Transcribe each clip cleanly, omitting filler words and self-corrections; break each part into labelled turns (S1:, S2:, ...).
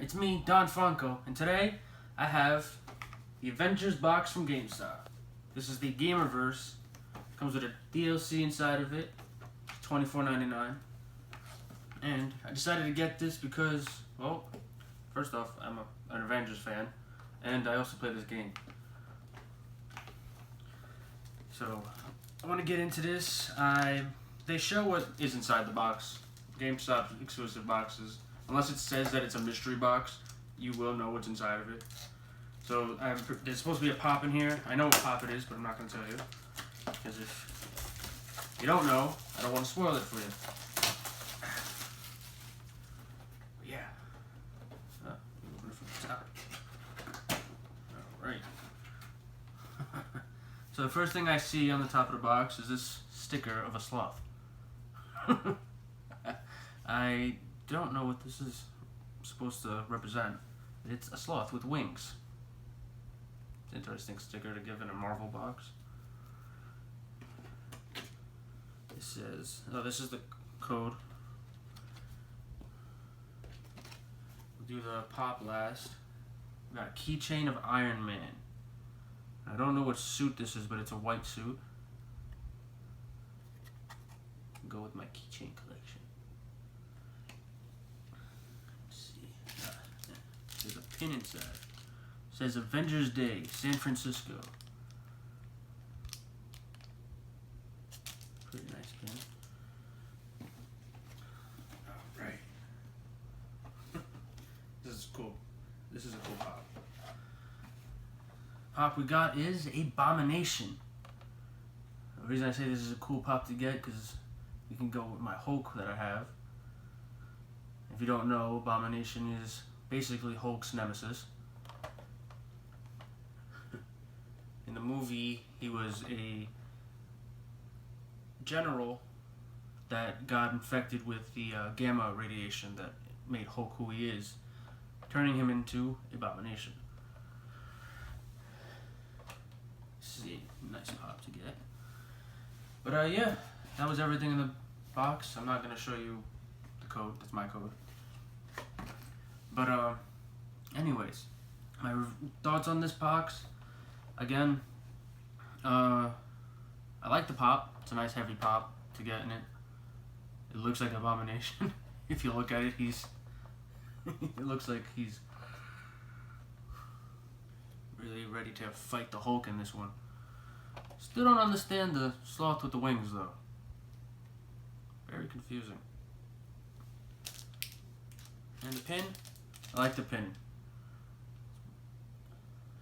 S1: it's me, Don Funko, and today I have the Avengers box from GameStop. This is the Gamerverse. Comes with a DLC inside of it, $24.99. And I decided to get this because, well, first off, I'm an Avengers fan, and I also play this game. So, I want to get into this. They show what is inside the box. GameStop exclusive boxes. Unless it says that it's a mystery box, you will know what's inside of it. So, there's supposed to be a pop in here. I know what pop it is, but I'm not going to tell you. Because if you don't know, I don't want to spoil it for you. But yeah. Open it from the top. Alright. So the first thing I see on the top of the box is this sticker of a sloth. I don't know what this is supposed to represent. It's a sloth with wings. It's an interesting sticker to give in a Marvel box. It says, oh, this is the code. We'll do the pop last. We got a keychain of Iron Man. I don't know what suit this is, but it's a white suit. Go with my keychain collection. Let's see. There's a pin inside. It says Avengers Day, San Francisco. Pretty nice pin. Alright. This is cool. This is a cool pop. Pop we got is Abomination. The reason I say this is a cool pop to get because you can go with my Hulk that I have. If you don't know, Abomination is basically Hulk's nemesis. In the movie, he was a general that got infected with the gamma radiation that made Hulk who he is, turning him into Abomination. See, nice pop to get. But yeah, that was everything in the box. I'm not gonna show you the code. That's my code. But anyways, my thoughts on this box. Again, I like the pop. It's a nice heavy pop to get in it. It looks like Abomination. If you look at it, it looks like he's really ready to fight the Hulk in this one. Still don't understand the sloth with the wings though. Very confusing. And the pin? I like the pin.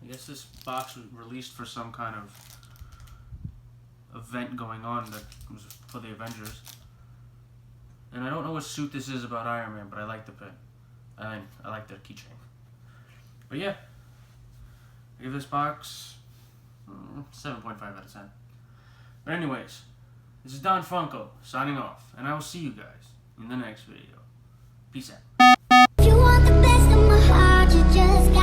S1: I guess this box was released for some kind of event going on that was for the Avengers. And I don't know what suit this is about Iron Man, but I like the pin. I like the keychain. But yeah. I give this box 7.5 out of 10. But anyways, this is Don Funko signing off, and I will see you guys in the next video. Peace out.
S2: You want the best of my heart, you just got